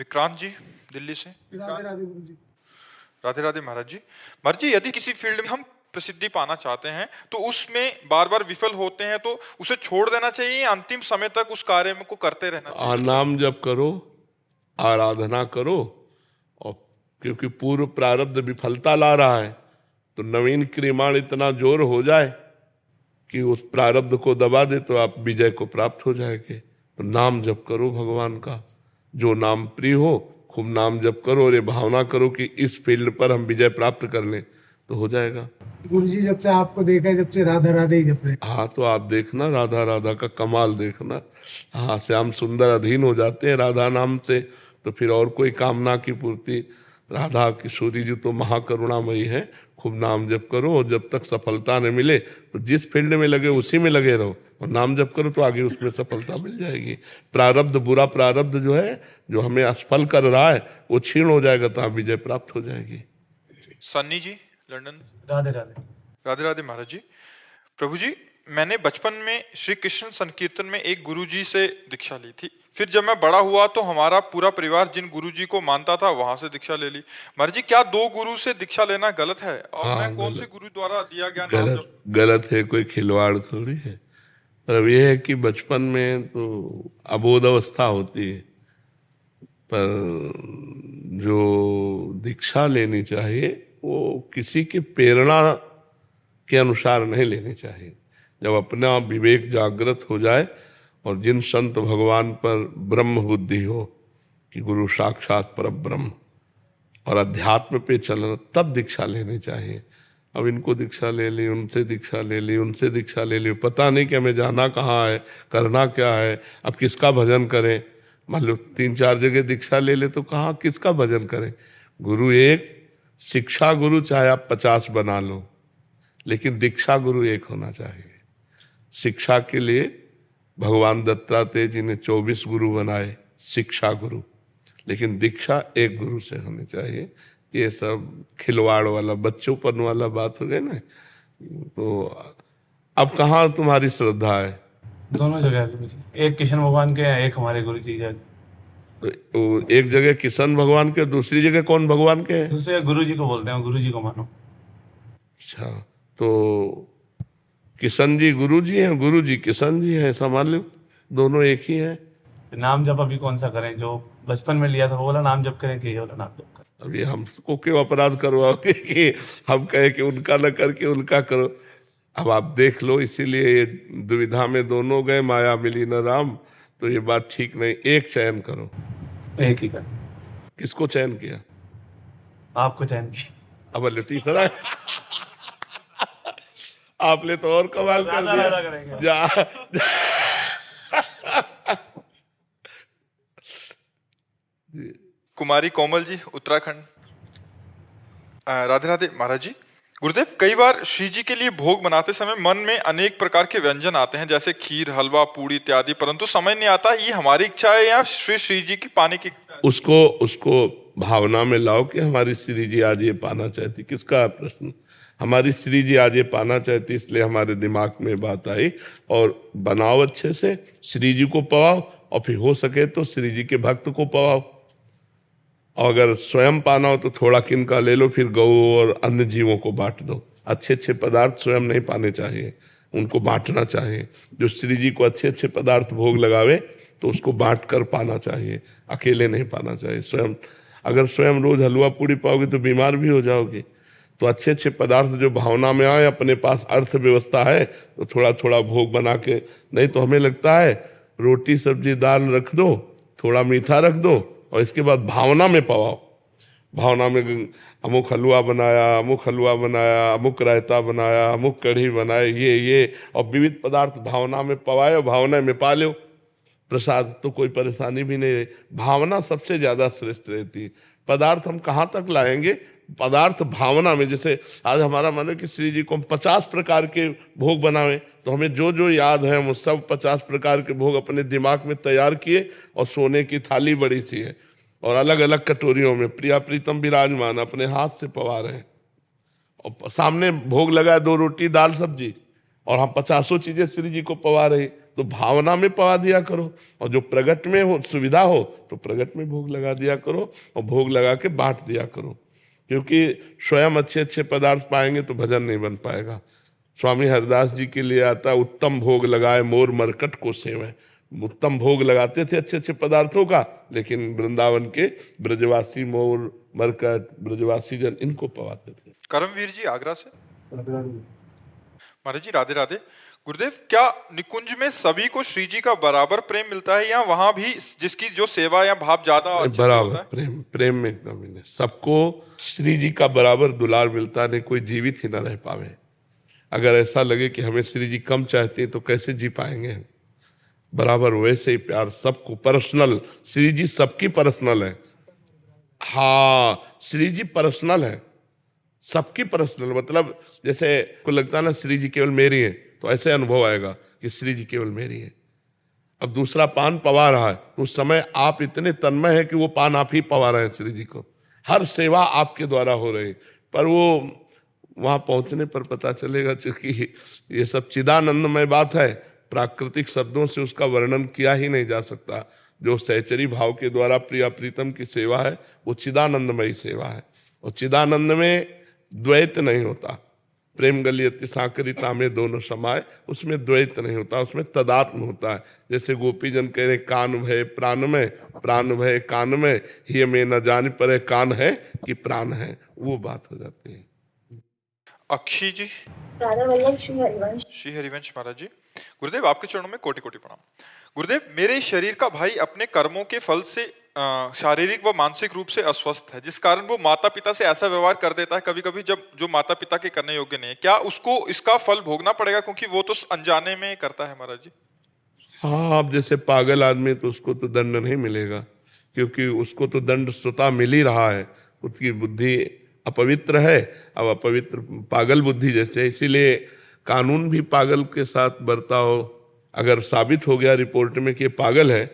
विक्रांत जी दिल्ली से। राधे राधे गुरु जी। राधे राधे महाराज जी। महाराज जी, यदि किसी फील्ड में हम प्रसिद्धि पाना चाहते हैं तो उसमें बार बार विफल होते हैं तो उसे छोड़ देना चाहिए या अंतिम समय तक उस कार्य को करते रहना चाहिए? नाम जप करो, आराधना करो, और क्योंकि पूर्व प्रारब्ध विफलता ला रहा है तो नवीन क्रियमाण इतना जोर हो जाए कि उस प्रारब्ध को दबा दे तो आप विजय को प्राप्त हो जाएंगे। तो नाम जप करो भगवान का, जो नाम प्रिय हो खूब नाम जप करो और ये भावना करो कि इस फील्ड पर हम विजय प्राप्त कर लें तो हो जाएगा। गुरु जी जब से आपको देखा है, जब से राधा राधे ही जप रहे। हाँ, तो आप देखना राधा राधा का कमाल देखना। हाँ, श्याम सुंदर अधीन हो जाते हैं राधा नाम से, तो फिर और कोई कामना की पूर्ति। राधा किशोरी जी तो महाकरुणामयी है। खूब नाम जप करो और जब तक सफलता न मिले तो जिस फील्ड में लगे उसी में लगे रहो, और नाम जप करो तो आगे उसमें सफलता मिल जाएगी। प्रारब्ध, बुरा प्रारब्ध जो है, जो हमें असफल कर रहा है, वो क्षीण हो जाएगा तो आप विजय प्राप्त हो जाएगी। सन्नी जी लंदन। राधे राधे। राधे राधे महाराज जी। प्रभु जी, मैंने बचपन में श्री कृष्ण संकीर्तन में एक गुरुजी से दीक्षा ली थी। फिर जब मैं बड़ा हुआ तो हमारा पूरा परिवार जिन गुरुजी को मानता था वहां से दीक्षा ले ली। महाराज जी, क्या दो गुरु से दीक्षा लेना गलत है? और हाँ, मैं कौन से गुरु द्वारा दिया गया नाम गलत है, कोई खिलवाड़ थोड़ी है। पर अब यह है कि बचपन में तो अबोध अवस्था होती है, पर जो दीक्षा लेनी चाहिए वो किसी की प्रेरणा के अनुसार नहीं लेनी चाहिए। जब अपना विवेक जागृत हो जाए और जिन संत भगवान पर ब्रह्म बुद्धि हो कि गुरु साक्षात पर ब्रह्म और अध्यात्म पे चलना, तब दीक्षा लेनी चाहिए। अब इनको दीक्षा ले ली, उनसे दीक्षा ले ली, उनसे दीक्षा ले ली, पता नहीं कि हमें जाना कहाँ है, करना क्या है, अब किसका भजन करें। मान लो 3-4 जगह दीक्षा ले ले तो कहाँ किसका भजन करें। गुरु एक, शिक्षा गुरु चाहे आप 50 बना लो, लेकिन दीक्षा गुरु एक होना चाहिए। शिक्षा के लिए भगवान दत्तात्रेय जी ने 24 गुरु बनाए, शिक्षा गुरु, लेकिन दीक्षा एक गुरु से होनी चाहिए। ये सब खिलवाड़ वाला, बच्चोपन वाला बात हो गई ना। तो अब कहाँ तुम्हारी श्रद्धा है? दोनों जगह है गुरु जी, एक कृष्ण भगवान के, एक हमारे गुरु जी के। तो एक जगह किशन भगवान के, दूसरी जगह कौन भगवान के? दूसरे गुरु जी को बोलते हैं, गुरु जी को मानो। अच्छा, तो किशन जी गुरु जी हैं, गुरु जी किशन जी हैं, ऐसा मान लो दोनों एक ही है। नाम जप अभी कौन सा करें? जो बचपन में लिया था वो वाला नाम जप करें कि ये वाला नाम जप करें? अब ये हमको क्यों अपराध करवाओगे कि हम कहे कि उनका न करके उनका करो। अब आप देख लो, इसीलिए ये दुविधा में दोनों गए, माया मिली न राम। तो ये बात ठीक नहीं, एक चयन करो। एक ही कर। किसको चयन किया? आपको चयन की। अब तीसरा आपने तो और कमाल कर दिया। जा कुमारी कोमल जी उत्तराखंड। राधे राधे महाराज जी। गुरुदेव, कई बार श्री जी के लिए भोग बनाते समय मन में अनेक प्रकार के व्यंजन आते हैं, जैसे खीर, हलवा, पूड़ी इत्यादि, परंतु समझ नहीं आता ये हमारी इच्छा है या श्री जी की पाने की। उसको भावना में लाओ कि हमारी श्री जी आज ये पाना चाहती। किसका प्रश्न? हमारी श्री जी आज ये पाना चाहती, इसलिए हमारे दिमाग में बात आई। और बनाओ अच्छे से, श्री जी को पवाओ, और फिर हो सके तो श्री जी के भक्त को पवाओ। और अगर स्वयं पाना हो तो थोड़ा किनका ले लो, फिर गौ और अन्य जीवों को बांट दो। अच्छे अच्छे पदार्थ स्वयं नहीं पाने चाहिए, उनको बांटना चाहिए। जो श्री जी को अच्छे अच्छे पदार्थ भोग लगावे तो उसको बांट कर पाना चाहिए, अकेले नहीं पाना चाहिए। स्वयं अगर स्वयं रोज हलवा पूड़ी पाओगे तो बीमार भी हो जाओगे। तो अच्छे अच्छे पदार्थ जो भावना में आए, अपने पास अर्थव्यवस्था है तो थोड़ा थोड़ा भोग बना के। नहीं तो हमें लगता है रोटी सब्जी दाल रख दो, थोड़ा मीठा रख दो, और इसके बाद भावना में पवाओ। भावना में अमुक हलवा बनाया, अमुक हलवा बनाया, अमुक रायता बनाया, अमुक कढ़ी बनाए, ये और विविध पदार्थ भावना में पवाए और भावना में पा लो प्रसाद, तो कोई परेशानी भी नहीं है। भावना सबसे ज्यादा श्रेष्ठ रहती है। पदार्थ हम कहाँ तक लाएंगे? पदार्थ भावना में। जैसे आज हमारा मन है कि श्री जी को हम 50 प्रकार के भोग बनावें, तो हमें जो जो याद है हम सब 50 प्रकार के भोग अपने दिमाग में तैयार किए, और सोने की थाली बड़ी सी है और अलग अलग कटोरियों में प्रिया प्रीतम विराजमान अपने हाथ से पवा रहे हैं, और सामने भोग लगा 2 रोटी दाल सब्जी, और हम 50 चीजें श्री जी को पवा रहे। तो भावना में पवा दिया करो, और जो प्रगट में हो सुविधा हो तो प्रगट में भोग लगा दिया करो, और भोग लगा के बांट दिया करो। क्योंकि स्वयं अच्छे अच्छे पदार्थ पाएंगे तो भजन नहीं बन पाएगा। स्वामी हरदास जी के लिए आता, उत्तम भोग लगाए मोर मरकट को सेवें। उत्तम भोग लगाते थे अच्छे अच्छे पदार्थों का, लेकिन वृंदावन के ब्रजवासी मोर मरकट ब्रजवासी जन इनको पवाते थे। करमवीर जी आगरा से। महाराज जी राधे राधे। गुरुदेव, क्या निकुंज में सभी को श्री जी का बराबर प्रेम मिलता है, या वहां भी जिसकी जो सेवा या भाव ज्यादा अच्छे से बराबर होता है? प्रेम में कमी नहीं, सबको श्री जी का बराबर दुलार मिलता, नहीं कोई जीवित ही ना रह पावे। अगर ऐसा लगे कि हमें श्री जी कम चाहते हैं तो कैसे जी पाएंगे? बराबर वैसे ही प्यार सबको, पर्सनल। श्री जी सबकी पर्सनल है। हाँ, श्री जी पर्सनल है, सबकी पर्सनल। मतलब जैसे को लगता है ना श्री जी केवल मेरी है, तो ऐसे अनुभव आएगा कि श्री जी केवल मेरी है। अब दूसरा पान पवा रहा है तो उस समय आप इतने तन्मय है कि वो पान आप ही पवा रहे हैं श्री जी को, हर सेवा आपके द्वारा हो रही। पर वो वहां पहुंचने पर पता चलेगा, क्योंकि ये सब चिदानंदमय बात है, प्राकृतिक शब्दों से उसका वर्णन किया ही नहीं जा सकता। जो सहचरी भाव के द्वारा प्रिया प्रीतम की सेवा है वो चिदानंदमयी सेवा है, और चिदानंद में द्वैत नहीं होता। प्रेम गलियति साकरिता में दोनों समाये, उसमें द्वैत नहीं होता, उसमें तदात्म होता है। जैसे गोपीजन कह रहे कान भय प्राण में, प्राण भय कान में, ही में न जान पर कान है कि प्राण है, वो बात हो जाती है। अक्षी जी। राधा वल्लभ श्री हरिवंश। श्री हरिवंश महाराज जी। गुरुदेव, आपके चरणों में कोटि कोटि प्रणाम। गुरुदेव, मेरे शरीर का भाई अपने कर्मों के फल से शारीरिक व मानसिक रूप से अस्वस्थ है, जिस कारण वो माता पिता से ऐसा व्यवहार कर देता है कभी कभी जब जो माता पिता के करने योग्य नहीं है। क्या उसको इसका फल भोगना पड़ेगा, क्योंकि वो तो अनजाने में करता है महाराज जी? हाँ, अब जैसे पागल आदमी तो उसको तो दंड नहीं मिलेगा, क्योंकि उसको तो दंड स्वतः मिल ही रहा है। उसकी बुद्धि अपवित्र है, अब अपवित्र पागल बुद्धि जैसे, इसीलिए कानून भी पागल के साथ बर्ताव। अगर साबित हो गया रिपोर्ट में कि पागल है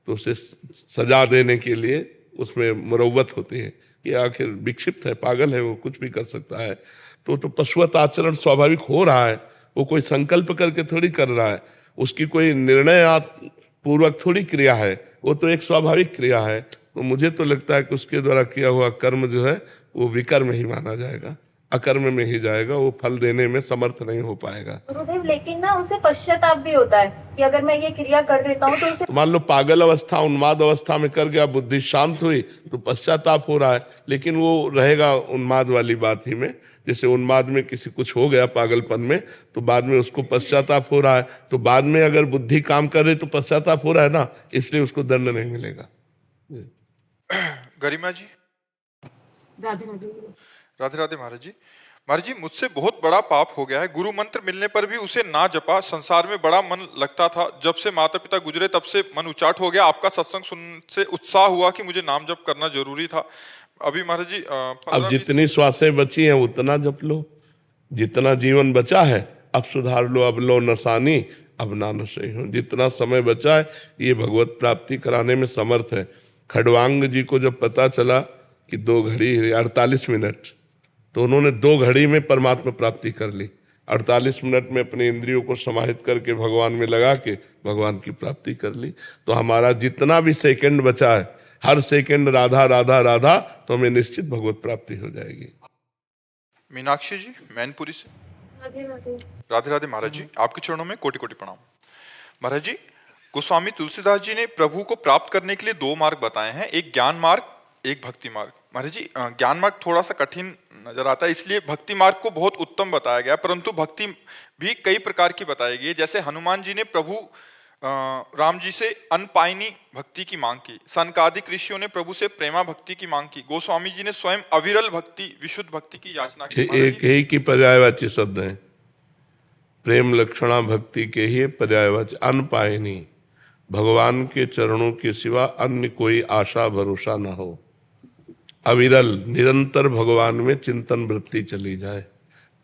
तो उसे सजा देने के लिए उसमें मुरव्वत होती है कि आखिर विक्षिप्त है, पागल है, वो कुछ भी कर सकता है। तो पशुवत आचरण स्वाभाविक हो रहा है, वो कोई संकल्प करके थोड़ी कर रहा है, उसकी कोई निर्णय पूर्वक थोड़ी क्रिया है, वो तो एक स्वाभाविक क्रिया है। तो मुझे तो लगता है कि उसके द्वारा किया हुआ कर्म जो है वो विकर्म ही माना जाएगा, अकर्म में ही जाएगा, वो फल देने में समर्थ नहीं हो पाएगा। गुरुदेव, लेकिन ना उसे पश्चाताप भी होता है कि अगर मैं ये क्रिया कर देता हूँ तो उसे, मान लो पागल अवस्था उन्माद अवस्था में कर गया, बुद्धि शांत हुई तो पश्चाताप हो रहा है, लेकिन वो रहेगा उन्माद वाली बात ही में। जैसे उन्माद में किसी कुछ हो गया पागलपन में, तो बाद में उसको पश्चाताप हो रहा है, तो बाद में अगर बुद्धि काम कर रही तो पश्चाताप हो रहा है ना, इसलिए उसको दंड नहीं मिलेगा। गरिमा जी। राधे राधे। राधे राधे महाराज जी। महाराज जी, मुझसे बहुत बड़ा पाप हो गया है। गुरु मंत्र मिलने पर भी उसे ना जपा। संसार में बड़ा मन लगता था, जब से माता पिता गुजरे तब से मन उचाट हो गया। आपका सत्संग सुनने से उत्साह हुआ कि मुझे नाम जप करना जरूरी था। अभी महाराज जी अब जितनी श्वासें बची हैं उतना जप लो, जितना जीवन बचा है अब सुधार लो। अब लो नसानी अब ना नशे हो। जितना समय बचा है ये भगवत प्राप्ति कराने में समर्थ है। खड़वांग जी को जब पता चला कि 2 घड़ी 48 मिनट, तो उन्होंने 2 घड़ी में परमात्मा प्राप्ति कर ली। 48 मिनट में अपने इंद्रियों को समाहित करके भगवान में लगा के भगवान की प्राप्ति कर ली। तो हमारा जितना भी सेकंड बचा है, हर सेकंड राधा राधा राधा, तो हमें निश्चित भगवत प्राप्ति हो जाएगी। मीनाक्षी जी मैनपुरी से। राधे राधे। राधे राधे महाराज जी, आपके चरणों में कोटि कोटि प्रणाम। महाराज जी, गोस्वामी तुलसीदास जी ने प्रभु को प्राप्त करने के लिए 2 मार्ग बताए हैं, एक ज्ञान मार्ग, एक भक्ति मार्ग। महाराज जी, ज्ञान मार्ग थोड़ा सा कठिन नजर आता है, इसलिए भक्ति मार्ग को बहुत उत्तम बताया गया, परंतु भक्ति भी कई प्रकार की बताई गई है। जैसे हनुमान जी ने प्रभु राम जी से अनपायनी भक्ति की मांग की, सनकादिक ऋषियों ने प्रभु से प्रेमा भक्ति की मांग की, गोस्वामी जी ने स्वयं अविरल भक्ति विशुद्ध भक्ति की याचना की। एक ही की पर्यायवाची शब्द है, प्रेम लक्षणा भक्ति के ही पर्यायवाची। अनपायनी, भगवान के चरणों के सिवा अन्य कोई आशा भरोसा न हो। अविरल, निरंतर भगवान में चिंतन वृत्ति चली जाए।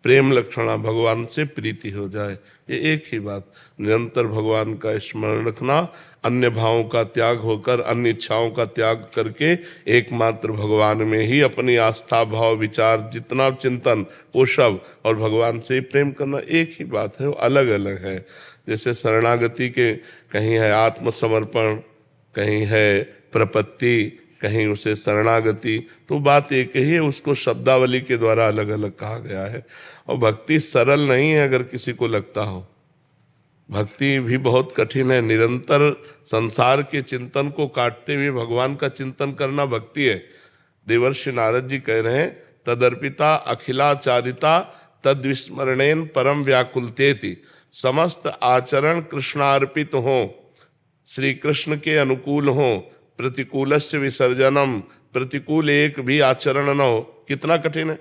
प्रेम लक्षणा, भगवान से प्रीति हो जाए। ये एक ही बात, निरंतर भगवान का स्मरण रखना, अन्य भावों का त्याग होकर, अन्य इच्छाओं का त्याग करके एकमात्र भगवान में ही अपनी आस्था भाव विचार जितना चिंतन वो सब, और भगवान से ही प्रेम करना, एक ही बात है, वो अलग अलग है। जैसे शरणागति के कहीं है आत्मसमर्पण, कहीं है प्रपत्ति, कहीं उसे शरणागति, तो बात एक ही है, उसको शब्दावली के द्वारा अलग अलग कहा गया है। और भक्ति सरल नहीं है अगर किसी को लगता हो, भक्ति भी बहुत कठिन है। निरंतर संसार के चिंतन को काटते हुए भगवान का चिंतन करना भक्ति है। देवर्षि नारद जी कह रहे हैं, तदर्पिता अखिलाचारिता तद्विस्मरणेन परम व्याकुलतेति, समस्त आचरण कृष्णार्पित हो, श्री कृष्ण के अनुकूल हो, प्रतिकूलस्य विसर्जनम, प्रतिकूल एक भी आचरण न हो। कितना कठिन है,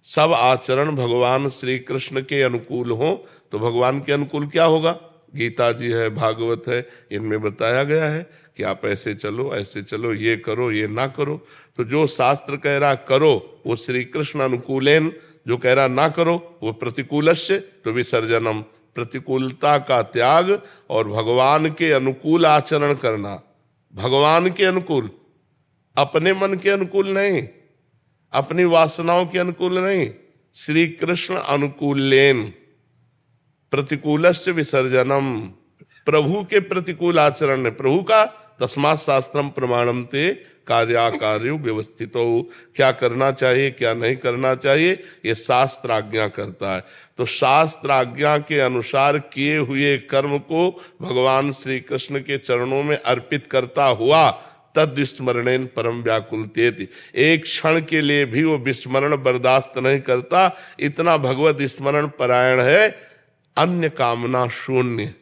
सब आचरण भगवान श्री कृष्ण के अनुकूल हो। तो भगवान के अनुकूल क्या होगा? गीता जी है, भागवत है, इनमें बताया गया है कि आप ऐसे चलो, ऐसे चलो, ये करो, ये ना करो। तो जो शास्त्र कह रहा करो वो श्री कृष्ण अनुकूलेन, जो कह रहा ना करो वो प्रतिकूलस्य तो विसर्जनम, प्रतिकूलता का त्याग और भगवान के अनुकूल आचरण करना। भगवान के अनुकूल, अपने मन के अनुकूल नहीं, अपनी वासनाओं के अनुकूल नहीं, श्री कृष्ण अनुकूलेन, प्रतिकूलस्य विसर्जनम, प्रभु के प्रतिकूल आचरण है। प्रभु का तस्मात् शास्त्रम प्रमाणम ते कार्याकार्यो व्यवस्थितो, क्या करना चाहिए क्या नहीं करना चाहिए ये शास्त्र आज्ञा करता है। तो शास्त्र आज्ञा के अनुसार किए हुए कर्म को भगवान श्री कृष्ण के चरणों में अर्पित करता हुआ तद विस्मरणेन परम व्याकुलतेति, एक क्षण के लिए भी वो विस्मरण बर्दाश्त नहीं करता, इतना भगवत स्मरण परायण है। अन्य कामना शून्य,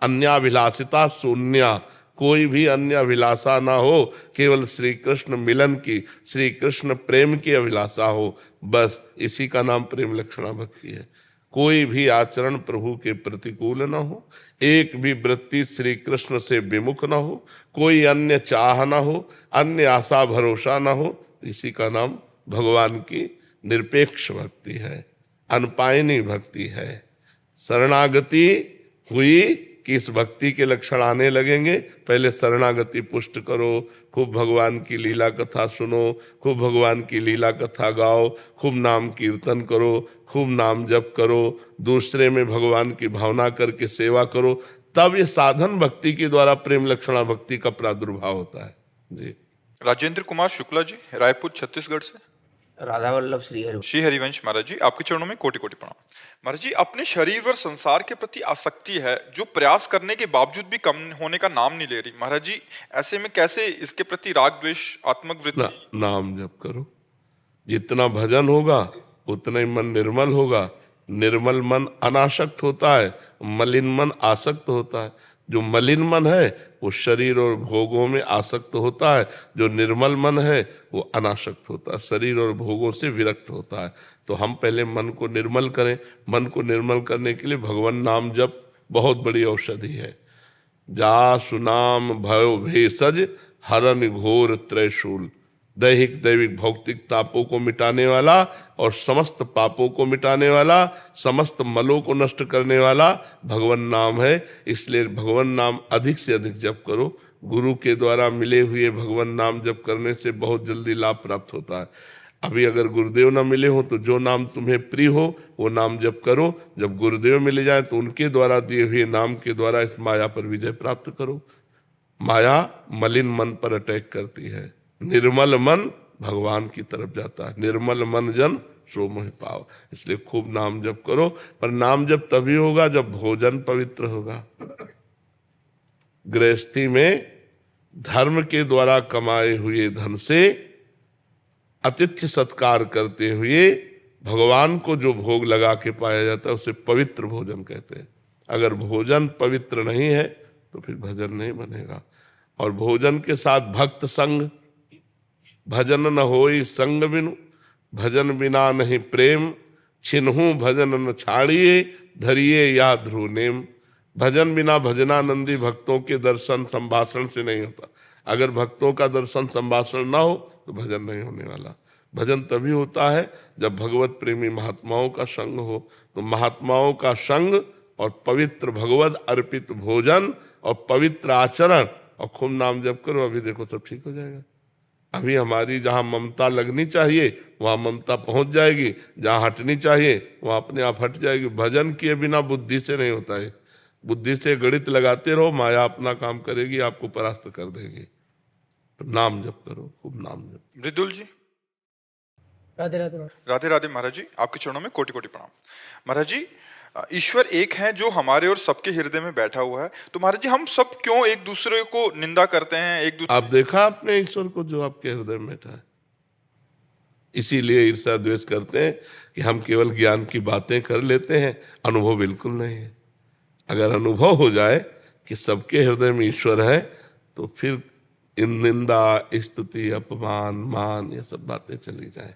अन्याभिलाषिता शून्य, कोई भी अन्य अभिलाषा ना हो, केवल श्री कृष्ण मिलन की, श्री कृष्ण प्रेम की अभिलाषा हो, बस इसी का नाम प्रेम लक्षणा भक्ति है। कोई भी आचरण प्रभु के प्रतिकूल न हो, एक भी वृत्ति श्री कृष्ण से विमुख न हो, कोई अन्य चाह न हो, अन्य आशा भरोसा न हो, इसी का नाम भगवान की निरपेक्ष भक्ति है, अनपायनी भक्ति है। शरणागति हुई कि इस भक्ति के लक्षण आने लगेंगे। पहले शरणागति पुष्ट करो, खूब भगवान की लीला कथा सुनो, खूब भगवान की लीला कथा गाओ, खूब नाम कीर्तन करो, खूब नाम जप करो, दूसरे में भगवान की भावना करके सेवा करो, तब ये साधन भक्ति के द्वारा प्रेम लक्षणा भक्ति का प्रादुर्भाव होता है। जी। राजेंद्र कुमार शुक्ला जी, रायपुर छत्तीसगढ़ से। राधा वल्लभ श्री हरिवंश महाराज जी, आपके चरणों में कोटि कोटि प्रणाम। महाराज जी, अपने शरीर और संसार के प्रति आसक्ति है जो प्रयास करने के बावजूद भी कम होने का नाम नहीं ले रही। महाराज जी, ऐसे में कैसे इसके प्रति राग द्वेष आत्मक वृत्ति? नाम जप करो, जितना भजन होगा उतना ही मन निर्मल होगा। निर्मल मन अनासक्त होता है, मलिन मन आसक्त होता है। जो मलिन मन है वो शरीर और भोगों में आसक्त होता है, जो निर्मल मन है वो अनासक्त होता है, शरीर और भोगों से विरक्त होता है। तो हम पहले मन को निर्मल करें। मन को निर्मल करने के लिए भगवान नाम जप बहुत बड़ी औषधि है। जा सुनाम भयो भेषज हरन घोर त्रैशूल, दैहिक दैविक भौतिक तापों को मिटाने वाला और समस्त पापों को मिटाने वाला, समस्त मलों को नष्ट करने वाला भगवान नाम है। इसलिए भगवान नाम अधिक से अधिक जप करो। गुरु के द्वारा मिले हुए भगवान नाम जप करने से बहुत जल्दी लाभ प्राप्त होता है। अभी अगर गुरुदेव ना मिले हो तो जो नाम तुम्हें प्रिय हो वो नाम जप करो। जब गुरुदेव मिल जाए तो उनके द्वारा दिए हुए नाम के द्वारा इस माया पर विजय प्राप्त करो। माया मलिन मन पर अटैक करती है, निर्मल मन भगवान की तरफ जाता है। निर्मल मन जन सो मोह पाओ। इसलिए खूब नाम जप करो, पर नाम जप तभी होगा जब भोजन पवित्र होगा। गृहस्थी में धर्म के द्वारा कमाए हुए धन से अतिथि सत्कार करते हुए भगवान को जो भोग लगा के पाया जाता है उसे पवित्र भोजन कहते हैं। अगर भोजन पवित्र नहीं है तो फिर भजन नहीं बनेगा। और भोजन के साथ भक्त संग, भजन न होई संग बिनु, भजन बिना नहीं प्रेम, छिन्हू भजन न छाड़िए, धरिए या ध्रुव नेम। भजन बिना भजनानंदी भक्तों के दर्शन संभाषण से नहीं होता। अगर भक्तों का दर्शन संभाषण ना हो तो भजन नहीं होने वाला। भजन तभी होता है जब भगवत प्रेमी महात्माओं का संग हो। तो महात्माओं का संग और पवित्र भगवत अर्पित भोजन और पवित्र आचरण और खूब नाम जप करो, अभी देखो सब ठीक हो जाएगा। अभी हमारी जहाँ ममता लगनी चाहिए वहाँ ममता पहुँच जाएगी, जहाँ हटनी चाहिए वहाँ अपने आप हट जाएगी। भजन किए बिना बुद्धि से नहीं होता है। बुद्धि से गणित लगाते रहो, माया अपना काम करेगी, आपको परास्त कर देगी। तो नाम जप करो, खूब नाम जप। मृदुल जी। राधे राधे राधे राधे महाराज जी, आपके चरणों में कोटि कोटि प्रणाम। महाराज जी, ईश्वर एक है जो हमारे और सबके हृदय में बैठा हुआ है, तो महाराज जी हम सब क्यों एक दूसरे को निंदा करते हैं, एक दूसरे। आप देखा आपने ईश्वर को जो आपके हृदय में बैठा है? इसीलिए ईर्ष्या द्वेष करते हैं कि हम केवल ज्ञान की बातें कर लेते हैं, अनुभव बिल्कुल नहीं है। अगर अनुभव हो जाए कि सबके हृदय में ईश्वर है, तो फिर इन निंदा, स्तुति, अपमान, मान, ये सब बातें चली जाए।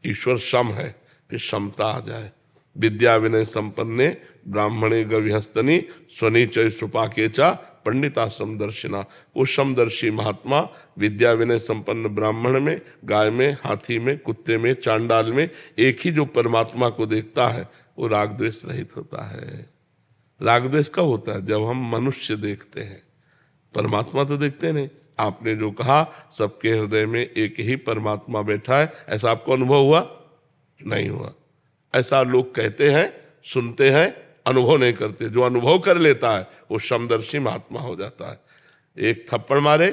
ईश्वर सम है, फिर समता आ जाए। विद्या विनय संपन्ने ब्राह्मणे गविहस्तनी स्वनीचय सुपाकेचा पंडिता समदर्शिना। वो समदर्शी महात्मा विद्या विनय संपन्न ब्राह्मण में, गाय में, हाथी में, कुत्ते में, चांडाल में एक ही जो परमात्मा को देखता है, वो राग द्वेष रहित होता है। राग द्वेष कब होता है? जब हम मनुष्य देखते हैं, परमात्मा तो देखते नहीं। आपने जो कहा सबके हृदय में एक ही परमात्मा बैठा है, ऐसा आपको अनुभव हुआ? नहीं हुआ। ऐसा लोग कहते हैं, सुनते हैं, अनुभव नहीं करते। जो अनुभव कर लेता है वो समदर्शी महात्मा हो जाता है। एक थप्पड़ मारे,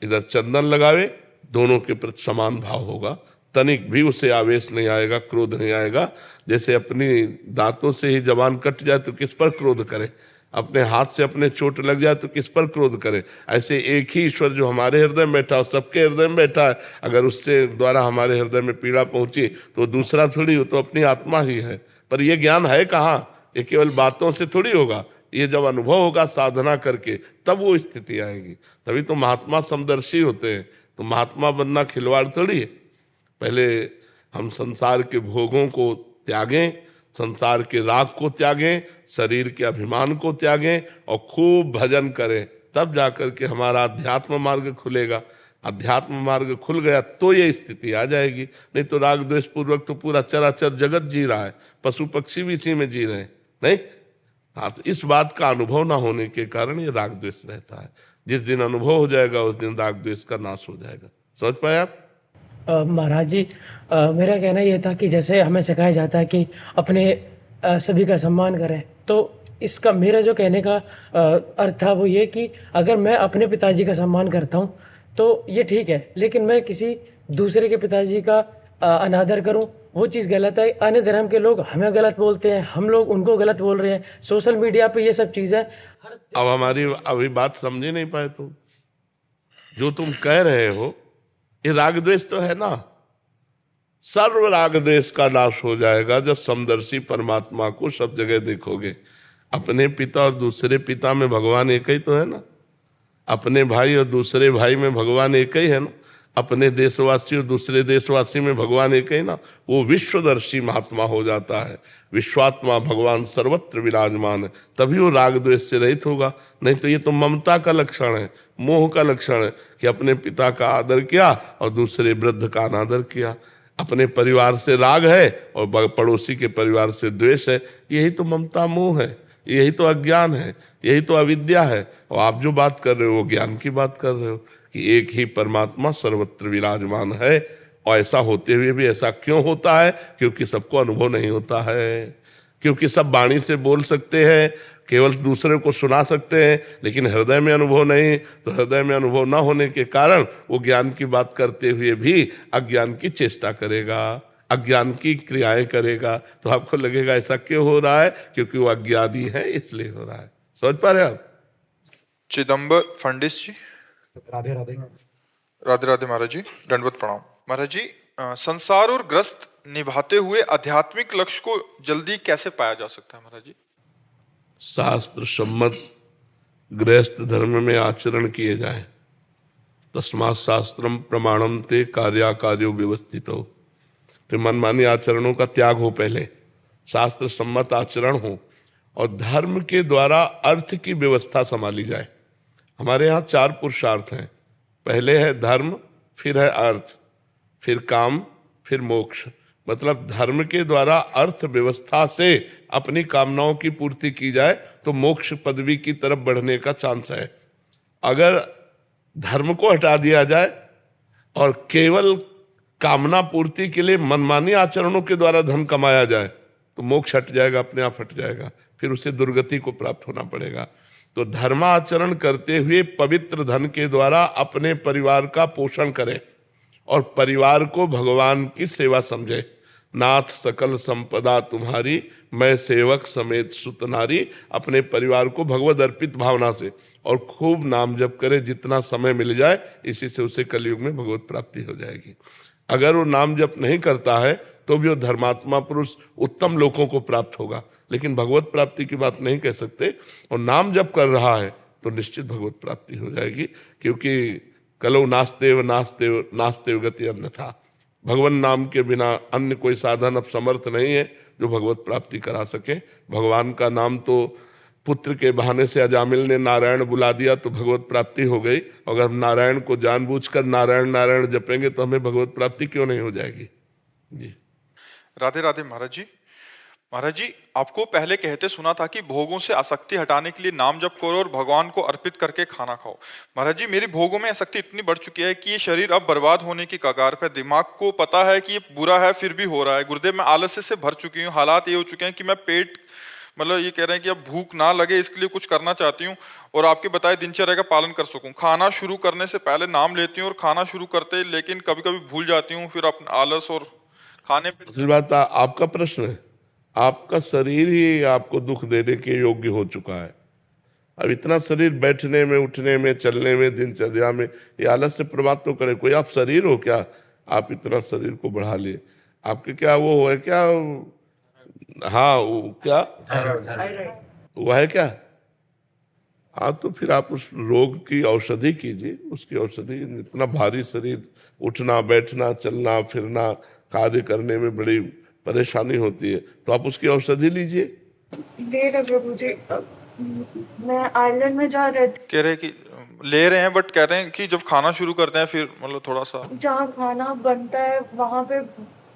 इधर चंदन लगावे, दोनों के प्रति समान भाव होगा। तनिक भी उसे आवेश नहीं आएगा, क्रोध नहीं आएगा। जैसे अपनी दांतों से ही जबान कट जाए तो किस पर क्रोध करे, अपने हाथ से अपने चोट लग जाए तो किस पर क्रोध करे। ऐसे एक ही ईश्वर जो हमारे हृदय में बैठा, सबके हृदय में बैठा है, अगर उससे द्वारा हमारे हृदय में पीड़ा पहुंची तो दूसरा थोड़ी, हो तो अपनी आत्मा ही है। पर यह ज्ञान है कहाँ? ये केवल बातों से थोड़ी होगा, ये जब अनुभव होगा साधना करके, तब वो स्थिति आएगी। तभी तो महात्मा समदर्शी होते हैं। तो महात्मा बनना खिलवाड़ थोड़ी है। पहले हम संसार के भोगों को त्यागें, संसार के राग को त्यागें, शरीर के अभिमान को त्यागें और खूब भजन करें, तब जाकर के हमारा अध्यात्म मार्ग खुलेगा। अध्यात्म मार्ग खुल गया तो ये स्थिति आ जाएगी। नहीं तो राग द्वेष पूर्वक तो पूरा चराचर जगत जी रहा है, पशु पक्षी भी इसी में जी रहे हैं। नहीं, हाँ, तो इस बात का अनुभव ना होने के कारण ये राग द्वेष रहता है। जिस दिन अनुभव हो जाएगा उस दिन राग द्वेष का नाश हो जाएगा। समझ पाए आप? महाराज जी, मेरा कहना यह था कि जैसे हमें सिखाया जाता है कि अपने सभी का सम्मान करें, तो इसका मेरा जो कहने का अर्थ था वो ये कि अगर मैं अपने पिताजी का सम्मान करता हूँ तो ये ठीक है, लेकिन मैं किसी दूसरे के पिताजी का अनादर करूँ, वो चीज़ गलत है। अन्य धर्म के लोग हमें गलत बोलते हैं, हम लोग उनको गलत बोल रहे हैं, सोशल मीडिया पे ये सब चीज़ें। अब हमारी अभी बात समझ नहीं पाए तुम। जो तुम कह रहे हो ये राग द्वेष तो है ना। सर्व राग द्वेष का नाश हो जाएगा जब समदर्शी परमात्मा को सब जगह देखोगे। अपने पिता और दूसरे पिता में भगवान एक ही तो है ना। अपने भाई और दूसरे भाई में भगवान एक ही है ना। अपने देशवासी और दूसरे देशवासी में भगवान एक ही ना। वो विश्वदर्शी महात्मा हो जाता है। विश्वात्मा भगवान सर्वत्र विराजमान है, तभी वो राग द्वेष से रहित होगा। नहीं तो ये तो ममता का लक्षण है, मोह का लक्षण है कि अपने पिता का आदर किया और दूसरे वृद्ध का अनादर किया। अपने परिवार से राग है और पड़ोसी के परिवार से द्वेष है। यही तो ममता मोह है, यही तो अज्ञान है, यही तो अविद्या है। और आप जो बात कर रहे हो वो ज्ञान की बात कर रहे हो कि एक ही परमात्मा सर्वत्र विराजमान है। और ऐसा होते हुए भी ऐसा क्यों होता है? क्योंकि सबको अनुभव नहीं होता है। क्योंकि सब वाणी से बोल सकते हैं, केवल दूसरे को सुना सकते हैं, लेकिन हृदय में अनुभव नहीं। तो हृदय में अनुभव न होने के कारण वो ज्ञान की बात करते हुए भी अज्ञान की चेष्टा करेगा, अज्ञान की क्रियाएं करेगा। तो आपको लगेगा ऐसा क्यों हो रहा है? क्योंकि वो अज्ञानी है, इसलिए हो रहा है। समझ पा रहे आप? चिदम्बर फंडिस जी। राधे राधे राधे राधे महाराज जी, दंडवत प्रणाम। महाराज जी, संसार और ग्रस्त निभाते हुए आध्यात्मिक लक्ष्य को जल्दी कैसे पाया जा सकता है महाराज जी? शास्त्र सम्मत गृहस्थ धर्म में आचरण किए जाए। तस्मात् शास्त्रम प्रमाणम ते कार्याकार्यो व्यवस्थित हो। तो मनमानी आचरणों का त्याग हो, पहले शास्त्र सम्मत आचरण हो और धर्म के द्वारा अर्थ की व्यवस्था संभाली जाए। हमारे यहाँ 4 पुरुषार्थ हैं। पहले है धर्म, फिर है अर्थ, फिर काम, फिर मोक्ष। मतलब धर्म के द्वारा अर्थ व्यवस्था से अपनी कामनाओं की पूर्ति की जाए तो मोक्ष पदवी की तरफ बढ़ने का चांस है। अगर धर्म को हटा दिया जाए और केवल कामना पूर्ति के लिए मनमानी आचरणों के द्वारा धन कमाया जाए तो मोक्ष हट जाएगा, अपने आप हट जाएगा, फिर उसे दुर्गति को प्राप्त होना पड़ेगा। तो धर्माचरण करते हुए पवित्र धन के द्वारा अपने परिवार का पोषण करें और परिवार को भगवान की सेवा समझे। नाथ सकल संपदा तुम्हारी, मैं सेवक समेत सुत नारी। अपने परिवार को भगवद अर्पित भावना से और खूब नाम जप करे, जितना समय मिल जाए, इसी से उसे कलयुग में भगवत प्राप्ति हो जाएगी। अगर वो नाम जप नहीं करता है तो भी वो धर्मात्मा पुरुष उत्तम लोगों को प्राप्त होगा, लेकिन भगवत प्राप्ति की बात नहीं कह सकते। और नाम जप कर रहा है तो निश्चित भगवत प्राप्ति हो जाएगी, क्योंकि कलो नास्तेव नास्तेव नास्तेव गति अन्यथा। भगवान नाम के बिना अन्य कोई साधन अब समर्थ नहीं है जो भगवत प्राप्ति करा सके। भगवान का नाम तो पुत्र के बहाने से अजामिल ने नारायण बुला दिया तो भगवत प्राप्ति हो गई। अगर हम नारायण को जानबूझकर नारायण नारायण जपेंगे तो हमें भगवत प्राप्ति क्यों नहीं हो जाएगी। जी राधे राधे महाराज जी। महाराज जी, आपको पहले कहते सुना था कि भोगों से आसक्ति हटाने के लिए नाम जप करो और भगवान को अर्पित करके खाना खाओ। महाराज जी, मेरी भोगों में आसक्ति इतनी बढ़ चुकी है कि ये शरीर अब बर्बाद होने की कगार पे। दिमाग को पता है कि ये बुरा है, फिर भी हो रहा है। गुरुदेव, मैं आलस्य से भर चुकी हूँ। हालात ये हो चुके हैं कि मैं पेट ये कह रहे हैं कि अब भूख ना लगे, इसके लिए कुछ करना चाहती हूँ और आपके बताए दिनचर्या का पालन कर सकूं। खाना शुरू करने से पहले नाम लेती हूँ और खाना शुरू करते लेकिन कभी कभी भूल जाती हूँ, फिर अपना आलस और खाने पे। दूसरी बात, आपका प्रश्न है, आपका शरीर ही आपको दुख देने के योग्य हो चुका है। अब इतना शरीर बैठने में, उठने में, चलने में, दिनचर्या में, ये आलस से प्रभावित तो करे। कोई आप शरीर हो क्या, आप इतना शरीर को बढ़ा लिए? आपके क्या वो है क्या, हाँ वो क्या वो है क्या? हाँ, तो फिर आप उस रोग की औषधि कीजिए। उसकी औषधि, इतना भारी शरीर, उठना बैठना चलना फिरना कार्य करने में बड़ी परेशानी होती है, तो आप उसकी औषधि लीजिए। ले रहे प्रभु जी, मैं आयरलैंड में जा रहे थे। कह रहे कि ले रहे हैं, बट कह रहे हैं कि जब खाना शुरू करते हैं फिर थोड़ा सा जहाँ खाना बनता है वहाँ पे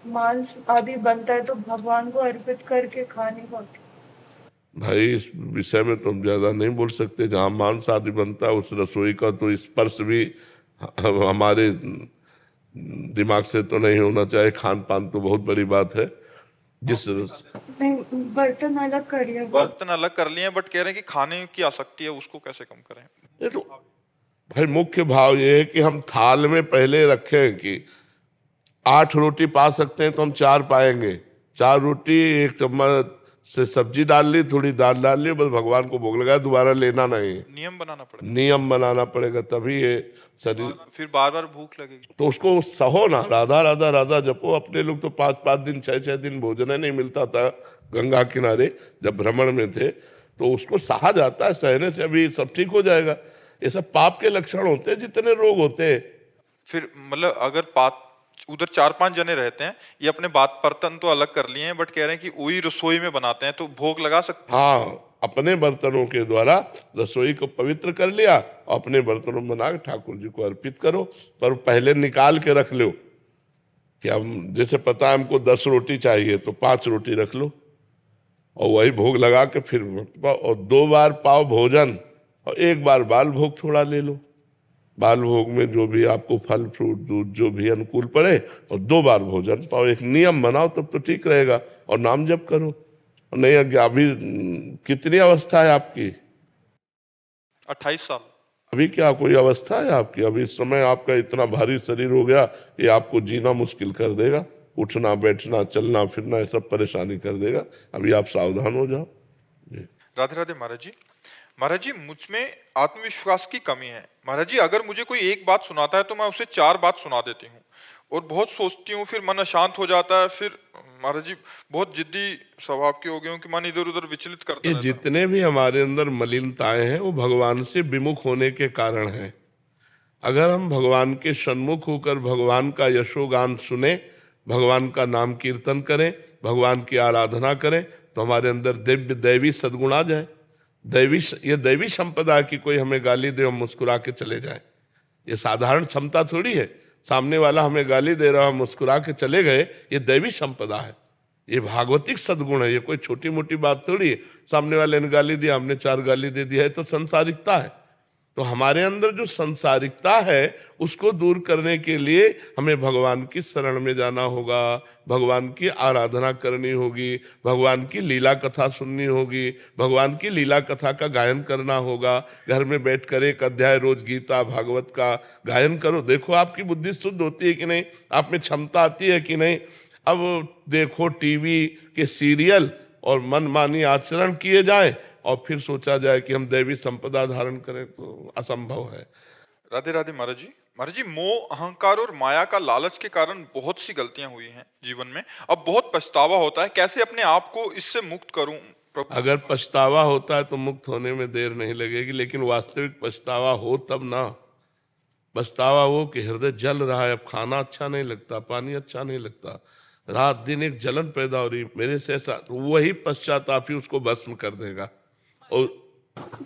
मांस आदि बनता है तो भगवान को अर्पित करके खाने को। भाई, इस विषय में तो हम ज्यादा नहीं बोल सकते। जहाँ मांस आदि बनता है उस रसोई का तो स्पर्श भी हमारे दिमाग से तो नहीं होना चाहिए। खान पान तो बहुत बड़ी बात है। नहीं, बर्तन अलग करिए। बर्तन अलग कर लिए, बट कह रहे हैं कि खाने की आसक्ति है, उसको कैसे कम करें? ये तो भाई मुख्य भाव ये है कि हम थाल में पहले रखें कि 8 रोटी पा सकते हैं तो हम 4 पाएंगे। 4 रोटी, 1 चम्मच से सब्जी डाल ली, थोड़ी दाल डाल ली, बस भगवान को भोग लगाया, दोबारा लेना नहीं। नियम बनाना पड़ेगा। नियम बनाना पड़ेगा, तभी ये शरीर। फिर बार बार भूख लगेगी तो उसको सहो ना, राधा राधा राधा जपो। अपने लोग तो 5-5 दिन 6-6 दिन भोजन नहीं मिलता था गंगा किनारे जब भ्रमण में थे, तो उसको सहा जाता है। सहने से अभी सब ठीक हो जाएगा। ये सब पाप के लक्षण होते हैं, जितने रोग होते हैं। फिर अगर उधर 4-5 जने रहते हैं, ये अपने बात बर्तन तो अलग कर लिए हैं, बट कह रहे हैं कि वही रसोई में बनाते हैं तो भोग लगा सकते हैं। हाँ, अपने बर्तनों के द्वारा रसोई को पवित्र कर लिया और अपने बर्तनों में बना के ठाकुर जी को अर्पित करो। पर पहले निकाल के रख लो कि हम, जैसे पता है हमको 10 रोटी चाहिए तो 5 रोटी रख लो और वही भोग लगा के फिर पाओ। और 2 बार पाओ भोजन और 1 बार बाल भोग थोड़ा ले लो। बाल भोग में जो भी आपको फल फ्रूट दूध जो भी अनुकूल पड़े, और 2 बार भोजन पाओ। एक नियम बनाओ, तब तो ठीक रहेगा। और नाम जप करो। नहीं, अभी कितनी अवस्था है आपकी? 28 साल। अभी क्या कोई अवस्था है आपकी? अभी इस समय आपका इतना भारी शरीर हो गया, ये आपको जीना मुश्किल कर देगा। उठना बैठना चलना फिरना ये सब परेशानी कर देगा। अभी आप सावधान हो जाओ। राधे राधे महाराज जी। महाराज जी, मुझ में आत्मविश्वास की कमी है। महाराज जी, अगर मुझे कोई एक बात सुनाता है तो मैं उसे 4 बात सुना देती हूँ और बहुत सोचती हूँ, फिर मन अशांत हो जाता है। फिर महाराज जी, बहुत जिद्दी स्वभाव की हो गई हूँ कि मन इधर उधर विचलित करता ये रहता। जितने भी हमारे अंदर मलिनताएं हैं वो भगवान से विमुख होने के कारण हैं। अगर हम भगवान के सन्मुख होकर भगवान का यशोगान सुने, भगवान का नाम कीर्तन करें, भगवान की आराधना करें, तो हमारे अंदर दिव्य दैवी सद्गुण आ जाए। ये दैवी संपदा की कोई हमें गाली दे हम मुस्कुरा के चले जाए, ये साधारण क्षमता थोड़ी है। सामने वाला हमें गाली दे रहा, हम मुस्कुरा के चले गए, ये दैवी संपदा है, ये भागवतिक सद्गुण है। ये कोई छोटी मोटी बात थोड़ी है। सामने वाले ने गाली दिया, हमने 4 गाली दे दिया है, तो संसारिकता है। तो हमारे अंदर जो संसारिकता है उसको दूर करने के लिए हमें भगवान की शरण में जाना होगा, भगवान की आराधना करनी होगी, भगवान की लीला कथा सुननी होगी, भगवान की लीला कथा का गायन करना होगा। घर में बैठकर एक अध्याय रोज गीता भागवत का गायन करो, देखो आपकी बुद्धि शुद्ध होती है कि नहीं, आप में क्षमता आती है कि नहीं। अब देखो टीवी के सीरियल और मनमानी आचरण किए जाए और फिर सोचा जाए कि हम दैवी संपदा धारण करें, तो असंभव है। राधे राधे महाराज जी। महाराज जी, मोह अहंकार और माया का लालच के कारण बहुत सी गलतियां हुई हैं जीवन में, अब बहुत पछतावा होता है, कैसे अपने आप को इससे मुक्त करूं प्रभु? अगर पछतावा होता है तो मुक्त होने में देर नहीं लगेगी, लेकिन वास्तविक पछतावा हो तब ना। पछतावा वो कि हृदय जल रहा है, अब खाना अच्छा नहीं लगता, पानी अच्छा नहीं लगता, रात दिन एक जलन पैदा हो रही मेरे से ऐसा, तो वही पश्चाताप ही उसको भस्म कर देगा। और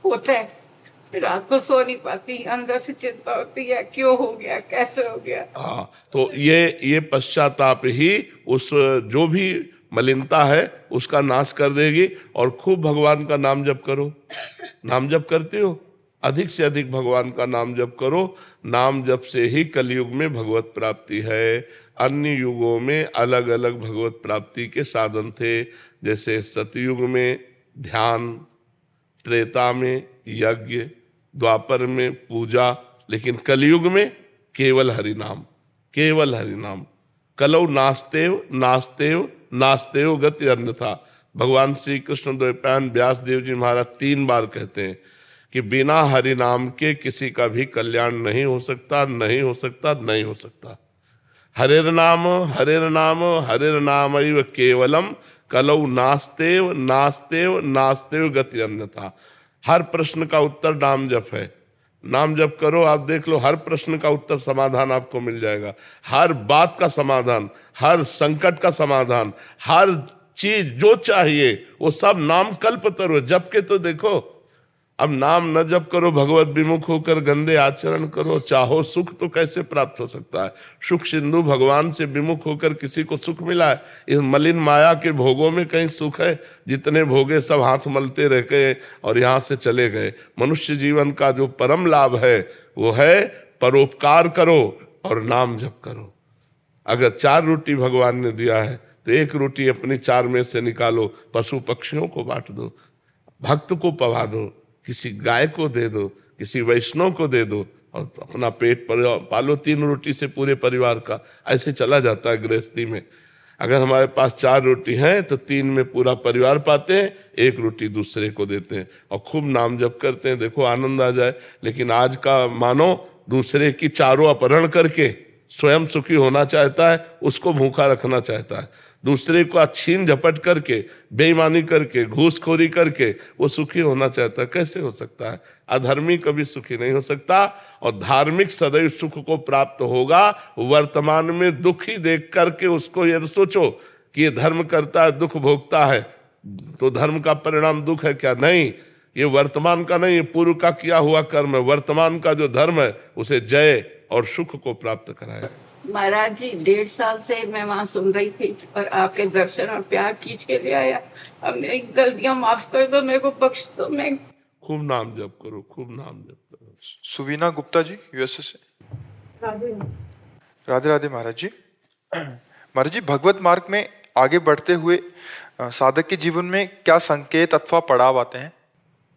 होता है, रात को सो नहीं पाती, अंदर से चिंता होती है, क्यों हो गया, कैसे हो गया। हाँ, तो ये पश्चाताप ही उस जो भी मलिनता है उसका नाश कर देगी। और खूब भगवान का नाम जप करो। नाम जप करते हो, अधिक से अधिक भगवान का नाम जप करो। नाम जप से ही कलयुग में भगवत प्राप्ति है। अन्य युगों में अलग अलग भगवत प्राप्ति के साधन थे, जैसे सतयुग में ध्यान, त्रेता में यज्ञ, द्वापर में पूजा, लेकिन कलयुग में केवल हरि नाम, केवल हरि नाम। कलौ नास्तेव नास्तेव नास्तेव गति अन्यथा। भगवान श्री कृष्ण द्वैपायन व्यास देव जी महाराज 3 बार कहते हैं कि बिना हरि नाम के किसी का भी कल्याण नहीं हो सकता, नहीं हो सकता, नहीं हो सकता। हरेर नाम हरेर नाम हरेर नाम एव केवलम कलौ नास्तेव नास्तेव नास्तेव गति अन्यथा। हर प्रश्न का उत्तर नाम जप है। नाम जप करो, आप देख लो हर प्रश्न का उत्तर समाधान आपको मिल जाएगा। हर बात का समाधान, हर संकट का समाधान, हर चीज जो चाहिए वो सब नाम कल्पतरु। जप के तो देखो। अब नाम न जप करो, भगवत विमुख होकर गंदे आचरण करो, चाहो सुख तो कैसे प्राप्त हो सकता है? सुख सिंधु भगवान से विमुख होकर किसी को सुख मिला है? इस मलिन माया के भोगों में कहीं सुख है? जितने भोगे सब हाथ मलते रह गए और यहाँ से चले गए। मनुष्य जीवन का जो परम लाभ है वो है परोपकार करो और नाम जप करो। अगर 4 रोटी भगवान ने दिया है तो 1 रोटी अपनी 4 में से निकालो, पशु पक्षियों को बांट दो, भक्त को पवा दो, किसी गाय को दे दो, किसी वैष्णव को दे दो और अपना पेट पालो। 3 रोटी से पूरे परिवार का ऐसे चला जाता है गृहस्थी में। अगर हमारे पास 4 रोटी हैं तो 3 में पूरा परिवार पाते हैं, 1 रोटी दूसरे को देते हैं और खूब नाम जप करते हैं, देखो आनंद आ जाए। लेकिन आज का मानो दूसरे की चारों अपहरण करके स्वयं सुखी होना चाहता है, उसको भूखा रखना चाहता है। दूसरे को छीन झपट करके, बेईमानी करके, घूसखोरी करके वो सुखी होना चाहता है। कैसे हो सकता है? अधर्मी कभी सुखी नहीं हो सकता और धार्मिक सदैव सुख को प्राप्त होगा। वर्तमान में दुख ही देख करके उसको ये सोचो कि ये धर्म करता है, दुख भोगता है, तो धर्म का परिणाम दुख है क्या? नहीं, ये वर्तमान का नहीं, ये पूर्व का किया हुआ कर्म है। वर्तमान का जो धर्म है उसे जय और सुख को प्राप्त कराए। महाराज जी 1.5 साल से मैं वहाँ सुन रही थी और आपके दर्शन और प्यार खींच के ले आया। अब मेरी गलतियां माफ कर दो, मेरे को बख्श दो। मैं खूब नाम जप करो, खूब नाम जप करो। सुवीना गुप्ता जी यूएसए से। राधे राधे महाराज जी। महाराज जी, भगवत मार्ग में आगे बढ़ते हुए साधक के जीवन में क्या संकेत अथवा पड़ाव आते हैं?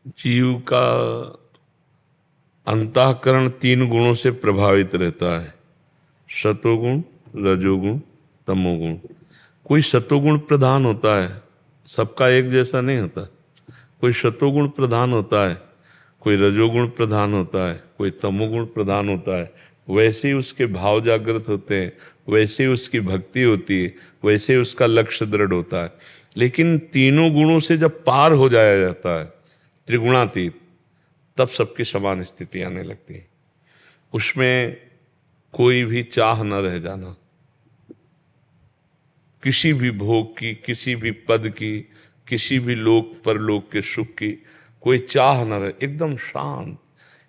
जीव का अंतःकरण 3 गुणों से प्रभावित रहता है, सतोगुण, रजोगुण, तमोगुण। कोई सतोगुण प्रधान होता है, सबका एक जैसा नहीं होता। कोई सतोगुण प्रधान होता है, कोई रजोगुण प्रधान होता है, कोई तमोगुण प्रधान होता है। वैसे ही उसके भाव जागृत होते हैं, वैसे ही उसकी भक्ति होती है, वैसे ही उसका लक्ष्य दृढ़ होता है। लेकिन तीनों गुणों से जब पार हो जाया जाता है, त्रिगुणातीत, तब सबकी समान स्थिति आने लगती है। उसमें कोई भी चाह न रह जाना, किसी भी भोग की, किसी भी पद की, किसी भी लोक परलोक के सुख की कोई चाह न रहे। एकदम शांत,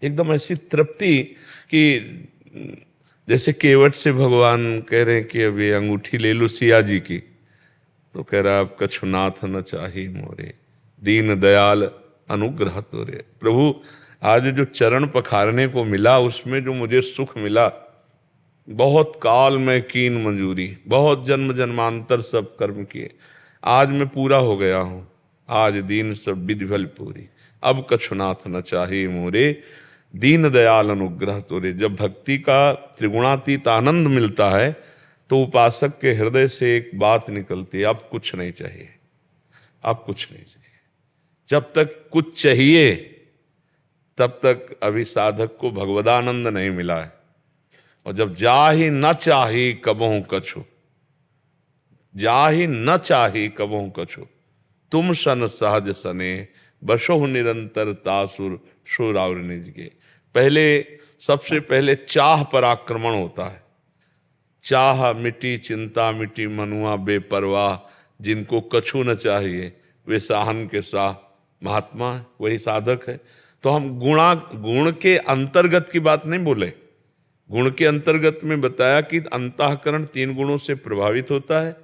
एकदम ऐसी तृप्ति कि जैसे केवट से भगवान कह रहे हैं कि अब ये अंगूठी ले लो सिया जी की, तो कह रहा अब कछुनाथ न चाहिए मोरे, दीन दयाल अनुग्रह तोरे। प्रभु आज जो चरण पखारने को मिला उसमें जो मुझे सुख मिला, बहुत काल में कीन मंजूरी, बहुत जन्म जन्मांतर सब कर्म किए, आज मैं पूरा हो गया हूं, आज दीन सब विधि भल पूरी, अब कछुनाथ न चाहिए मोरे, दीन दयाल अनुग्रह तोरे। जब भक्ति का त्रिगुणातीत आनंद मिलता है तो उपासक के हृदय से एक बात निकलती है, अब कुछ नहीं चाहिए, अब कुछ नहीं चाहिए। जब तक कुछ चाहिए तब तक अभी साधक को भगवदानंद नहीं मिला है। और जब जाहि न चाही कबहु कछु, जाहि न चाही कबहु कछु, तुम सन सहज सने, बसोह निरंतर तासुर शोरावर निज के। पहले, सबसे पहले चाह पर आक्रमण होता है। चाह मिटी, चिंता मिटी, मनुआ बेपरवाह, जिनको कछु न चाहिए वे साहन के साह महात्मा है, वही साधक है। तो हम गुण के अंतर्गत की बात नहीं बोले। गुण के अंतर्गत में बताया कि अंतःकरण 3 गुणों से प्रभावित होता है।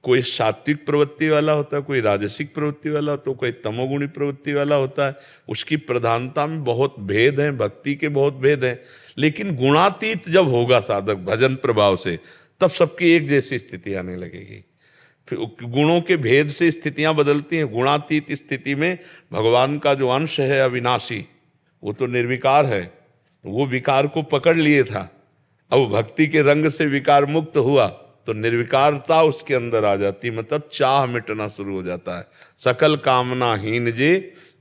कोई सात्विक प्रवृत्ति वाला होता है, कोई राजसिक प्रवृत्ति वाला होता है, कोई तमोगुणी प्रवृत्ति वाला होता है। उसकी प्रधानता में बहुत भेद है, भक्ति के बहुत भेद है। लेकिन गुणातीत जब होगा साधक भजन प्रभाव से, तब सबकी एक जैसी स्थिति आने लगेगी। फिर गुणों के भेद से स्थितियां बदलती हैं। गुणातीत स्थिति में भगवान का जो अंश है अविनाशी, वो तो निर्विकार है, वो विकार को पकड़ लिए था। अब भक्ति के रंग से विकार मुक्त हुआ तो निर्विकारता उसके अंदर आ जाती, मतलब चाह मिटना शुरू हो जाता है। सकल कामना हीन जे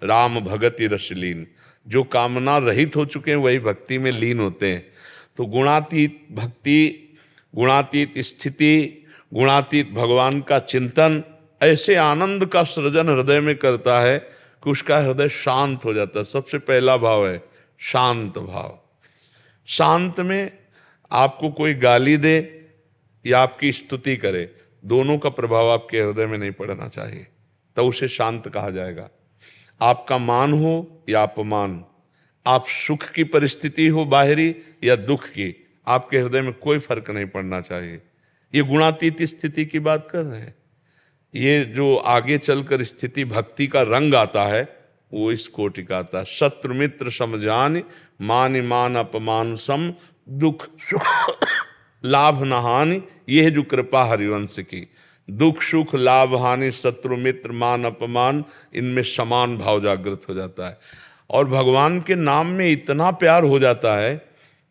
राम भगति रसलीन, जो कामना रहित हो चुके हैं वही भक्ति में लीन होते हैं। तो गुणातीत भक्ति, गुणातीत स्थिति, गुणातीत भगवान का चिंतन ऐसे आनंद का सृजन हृदय में करता है कि उसका हृदय शांत हो जाता है। सबसे पहला भाव है शांत भाव। शांत में आपको कोई गाली दे या आपकी स्तुति करे, दोनों का प्रभाव आपके हृदय में नहीं पड़ना चाहिए, तो उसे शांत कहा जाएगा। आपका मान हो या अपमान, आप सुख की परिस्थिति हो बाहरी या दुख की, आपके हृदय में कोई फर्क नहीं पड़ना चाहिए। ये गुणातीत स्थिति की बात कर रहे हैं। ये जो आगे चलकर स्थिति भक्ति का रंग आता है वो इस कोटि का आता है। शत्रु मित्र समझान, मान मान अपमान सम, दुख सुख लाभ न हानि, ये है जो कृपा हरिवंश की। दुख सुख लाभ हानि, शत्रु मित्र मान अपमान, इनमें समान भाव जागृत हो जाता है। और भगवान के नाम में इतना प्यार हो जाता है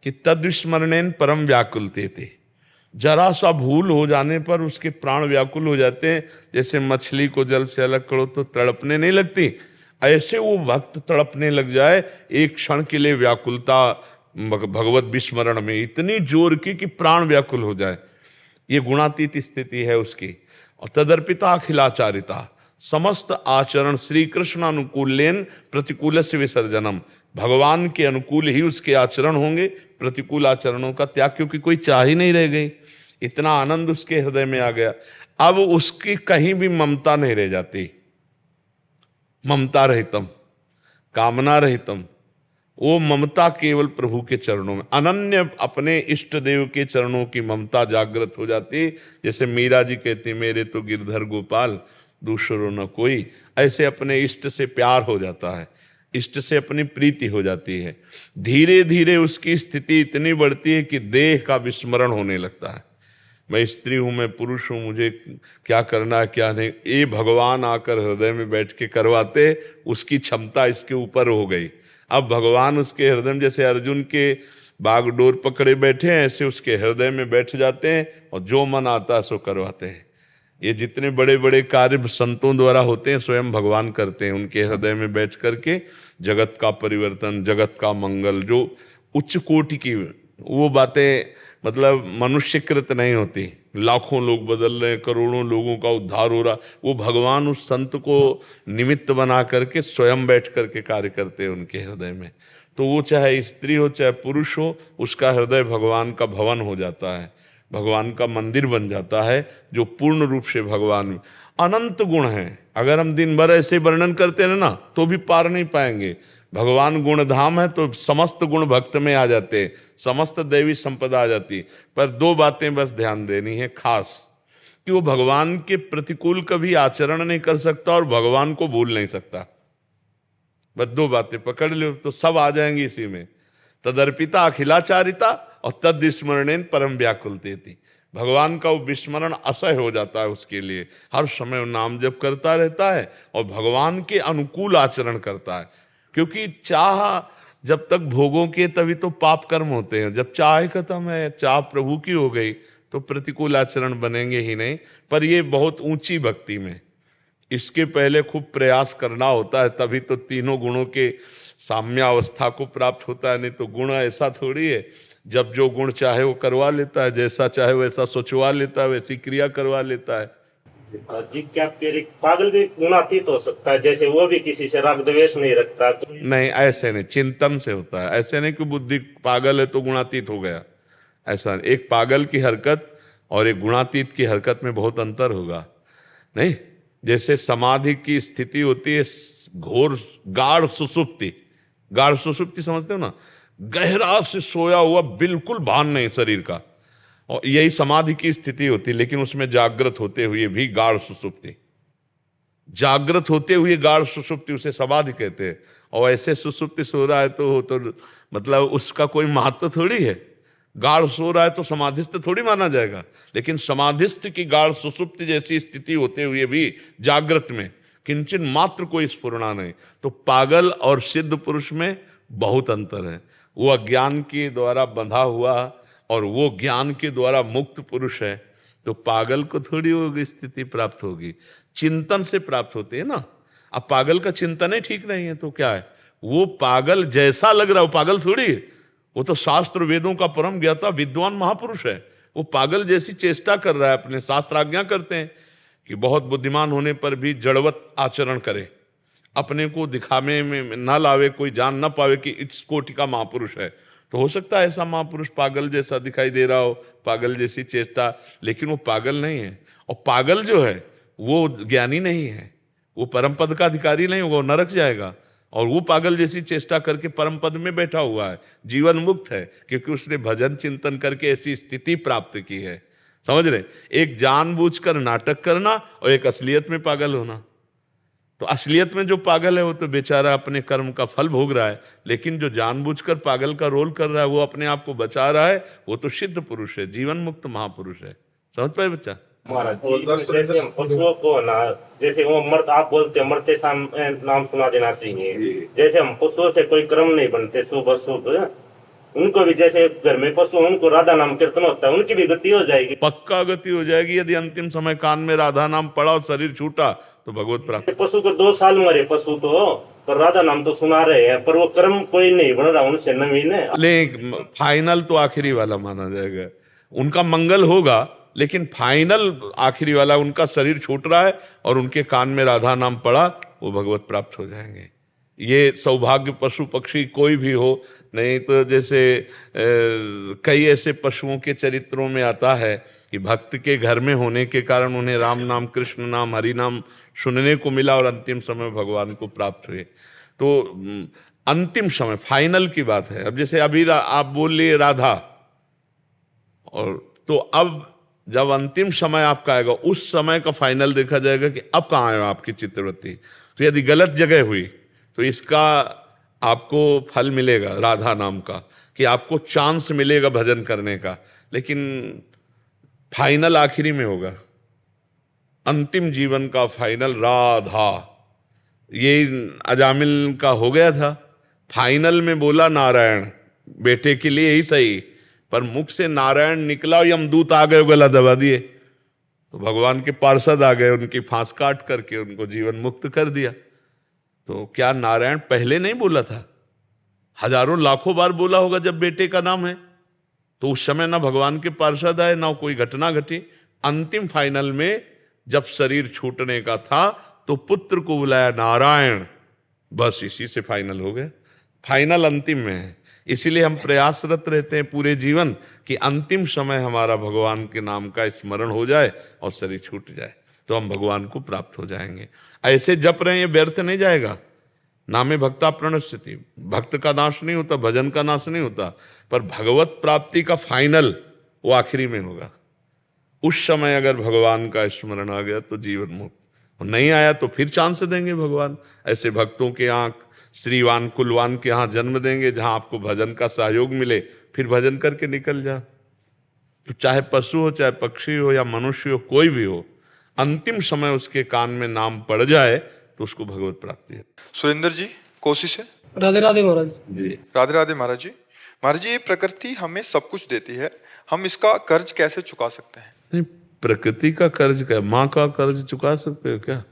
कि तद्विस्मरणेन परम व्याकुलते थे। जरा सा भूल हो जाने पर उसके प्राण व्याकुल हो जाते हैं। जैसे मछली को जल से अलग करो तो तड़पने नहीं लगती, ऐसे वो भक्त तड़पने लग जाए एक क्षण के लिए व्याकुलता भगवत विस्मरण में इतनी जोर की कि प्राण व्याकुल हो जाए। ये गुणातीत स्थिति है उसकी। और तदर्पिता अखिलाचारिता, समस्त आचरण श्री कृष्ण अनुकूलेन प्रतिकूल से विसर्जनम, भगवान के अनुकूल ही उसके आचरण होंगे, प्रतिकूल आचरणों का त्याग, क्योंकि कोई चाह ही नहीं रह गई। इतना आनंद उसके हृदय में आ गया। अब उसकी कहीं भी ममता नहीं रह जाती। ममता रहितम, कामना रहितम, वो ममता केवल प्रभु के चरणों में, अनन्य अपने इष्ट देव के चरणों की ममता जागृत हो जाती। जैसे मीरा जी कहती, मेरे तो गिरधर गोपाल दूसरों न कोई, ऐसे अपने इष्ट से प्यार हो जाता है, इष्ट से अपनी प्रीति हो जाती है। धीरे धीरे उसकी स्थिति इतनी बढ़ती है कि देह का विस्मरण होने लगता है। मैं स्त्री हूं, मैं पुरुष हूं, मुझे क्या करना है क्या नहीं, ये भगवान आकर हृदय में बैठ के करवाते, उसकी क्षमता इसके ऊपर हो गई। अब भगवान उसके हृदय में, जैसे अर्जुन के बागडोर पकड़े बैठे हैं, ऐसे उसके हृदय में बैठ जाते हैं और जो मन आता है सो करवाते हैं। ये जितने बड़े बड़े कार्य संतों द्वारा होते हैं स्वयं भगवान करते हैं। उनके हृदय में बैठ करके जगत का परिवर्तन, जगत का मंगल, जो उच्च कोटि की वो बातें, मतलब मनुष्यकृत नहीं होती। लाखों लोग बदल रहे, करोड़ों लोगों का उद्धार हो रहा, वो भगवान उस संत को निमित्त बना करके स्वयं बैठ करके कार्य करते हैं उनके हृदय में। तो वो चाहे स्त्री हो चाहे पुरुष हो, उसका हृदय भगवान का भवन हो जाता है, भगवान का मंदिर बन जाता है, जो पूर्ण रूप से भगवान में अनंत गुण हैं। अगर हम दिन भर ऐसे वर्णन करते रहे ना तो भी पार नहीं पाएंगे। भगवान गुणधाम है तो समस्त गुण भक्त में आ जाते, समस्त दैवी संपदा आ जाती। पर 2 बातें बस ध्यान देनी है खास, कि वो भगवान के प्रतिकूल कभी आचरण नहीं कर सकता और भगवान को भूल नहीं सकता। बस 2 बातें पकड़ लो तो सब आ जाएंगी इसी में। तदर्पिता अखिलाचारिता और तद स्मरणेन परम व्याकुलते थी। भगवान का वो विस्मरण असह्य हो जाता है उसके लिए, हर समय वो नाम जप करता रहता है और भगवान के अनुकूल आचरण करता है। क्योंकि चाह जब तक भोगों के तभी तो पाप कर्म होते हैं, जब चाह खत्म है, चाह प्रभु की हो गई तो प्रतिकूल आचरण बनेंगे ही नहीं। पर ये बहुत ऊंची भक्ति में, इसके पहले खूब प्रयास करना होता है, तभी तो तीनों गुणों के साम्यावस्था को प्राप्त होता है। नहीं तो गुण ऐसा थोड़ी है जब जो गुण चाहे वो करवा लेता है, जैसा चाहे वैसा सोचवा लेता है, वैसी क्रिया करवा लेता है। जी क्या फिर एक पागल भी गुणातीत हो सकता है, जैसे वो भी किसी से राग द्वेष नहीं रखता? नहीं, ऐसे नहीं, चिंतन से होता है। ऐसे नहीं कि बुद्धि पागल है तो गुणातीत हो गया, ऐसा नहीं। एक पागल की हरकत और एक गुणातीत की हरकत में बहुत अंतर होगा। नहीं, जैसे समाधि की स्थिति होती है घोर गाढ़ सुसुप्ति, गाढ़ सुसुप्ति समझते हो ना, गहरा से सोया हुआ, बिल्कुल भान नहीं शरीर का, और यही समाधि की स्थिति होती है। लेकिन उसमें जागृत होते हुए भी गाढ़ सुसुप्ति, जागृत होते हुए गाढ़ सुसुप्ति, उसे समाधि कहते हैं। और ऐसे सुसुप्ति सो रहा है तो मतलब उसका कोई महत्व थोड़ी है। गाढ़ सो रहा है तो समाधिस्थ थोड़ी माना जाएगा। लेकिन समाधिस्थ की गाढ़ सुसुप्ति जैसी स्थिति होते हुए भी जागृत में किंचन मात्र कोई स्फुरना नहीं। तो पागल और सिद्ध पुरुष में बहुत अंतर है। वो अज्ञान के द्वारा बंधा हुआ और वो ज्ञान के द्वारा मुक्त पुरुष है। तो पागल को थोड़ी वो स्थिति प्राप्त होगी, चिंतन से प्राप्त होती है ना। अब पागल का चिंतन ही ठीक नहीं है तो क्या है, वो पागल जैसा लग रहा है वो पागल थोड़ी है। वो तो शास्त्र वेदों का परम ज्ञाता विद्वान महापुरुष है। वो पागल जैसी चेष्टा कर रहा है, अपने शास्त्र आज्ञा करते हैं कि बहुत बुद्धिमान होने पर भी जड़वत आचरण करे, अपने को दिखावे में ना लावे, कोई जान ना पावे कि इस कोटि का महापुरुष है। तो हो सकता है ऐसा महापुरुष पागल जैसा दिखाई दे रहा हो, पागल जैसी चेष्टा, लेकिन वो पागल नहीं है। और पागल जो है वो ज्ञानी नहीं है, वो परम पद का अधिकारी नहीं होगा, वो नरक जाएगा। और वो पागल जैसी चेष्टा करके परम पद में बैठा हुआ है, जीवन मुक्त है, क्योंकि उसने भजन चिंतन करके ऐसी स्थिति प्राप्त की है। समझ रहे, एक जानबूझकर नाटक करना और एक असलियत में पागल होना। तो असलियत में जो पागल है वो तो बेचारा अपने कर्म का फल भोग रहा है, लेकिन जो जानबूझकर पागल का रोल कर रहा है वो अपने आप को बचा रहा है, वो तो सिद्ध पुरुष है, जीवन मुक्त महापुरुष है। समझ पाए बच्चा? महाराज जैसे हम पशुओं को ना, जैसे वो आप बोलते हैं मरते नाम सुना देना चाहिए। जैसे हम पशुओं से कोई क्रम नहीं बनते शुभ अशुभ, उनको भी जैसे घर में पशु, उनको राधा नाम कीर्तन होता है, उनकी भी गति हो जाएगी। पक्का गति हो जाएगी। यदि अंतिम समय कान में राधा नाम पड़ा और शरीर छूटा तो भगवत प्राप्त। पशु को 2 साल मरे पशु तो, पर राधा नाम तो सुना रहे हैं, पर वो कर्म कोई नहीं बन रहा उनसे नवीन है। लेकिन फाइनल तो आखिरी वाला माना जाएगा, उनका मंगल होगा, लेकिन फाइनल आखिरी वाला, उनका शरीर छूट रहा है और उनके कान में राधा नाम पड़ा, वो भगवत प्राप्त हो जाएंगे। ये सौभाग्य पशु पक्षी कोई भी हो। नहीं तो जैसे कई ऐसे पशुओं के चरित्रों में आता है कि भक्त के घर में होने के कारण उन्हें राम नाम, कृष्ण नाम, हरि नाम सुनने को मिला और अंतिम समय भगवान को प्राप्त हुए। तो अंतिम समय फाइनल की बात है। अब जैसे अभी आप बोल लिए राधा, और तो अब जब अंतिम समय आपका आएगा उस समय का फाइनल देखा जाएगा कि अब कहाँ है आपकी चित्रवृत्ति। तो यदि गलत जगह हुई तो इसका आपको फल मिलेगा राधा नाम का, कि आपको चांस मिलेगा भजन करने का, लेकिन फाइनल आखिरी में होगा। अंतिम जीवन का फाइनल राधा। ये अजामिल का हो गया था, फाइनल में बोला नारायण, बेटे के लिए ही सही, पर मुख से नारायण निकला, यमदूत आ गए, गला दबा दिए, तो भगवान के पार्षद आ गए, उनकी फांस काट करके उनको जीवन मुक्त कर दिया। तो क्या नारायण पहले नहीं बोला था? हजारों लाखों बार बोला होगा जब बेटे का नाम है। तो उस समय ना भगवान के पार्षद आए, ना कोई घटना घटी। अंतिम फाइनल में जब शरीर छूटने का था तो पुत्र को बुलाया नारायण, बस इसी से फाइनल हो गया। फाइनल अंतिम में है। इसीलिए हम प्रयासरत रहते हैं पूरे जीवन कि अंतिम समय हमारा भगवान के नाम का स्मरण हो जाए और शरीर छूट जाए, तो हम भगवान को प्राप्त हो जाएंगे। ऐसे जप रहे हैं, व्यर्थ नहीं जाएगा। नामे भक्ता प्रणश्यति, भक्त का नाश नहीं होता, भजन का नाश नहीं होता, पर भगवत प्राप्ति का फाइनल वो आखिरी में होगा। उस समय अगर भगवान का स्मरण आ गया तो जीवन मुक्त। और नहीं आया तो फिर चांस देंगे भगवान। ऐसे भक्तों के यहाँ श्रीवान कुलवान के यहाँ जन्म देंगे जहां आपको भजन का सहयोग मिले, फिर भजन करके निकल जा। तो चाहे पशु हो, चाहे पक्षी हो या मनुष्य हो, कोई भी हो, अंतिम समय उसके कान में नाम पड़ जाए तो उसको भगवत प्राप्ति है। सुरेंद्र जी कोसी से। राधे राधे महाराज जी राधे राधे महाराज जी। महाराज जी, ये प्रकृति हमें सब कुछ देती है, हम इसका कर्ज कैसे चुका सकते हैं? नहीं, प्रकृति का कर्ज क्या? माँ का कर्ज चुका सकते हो क्या?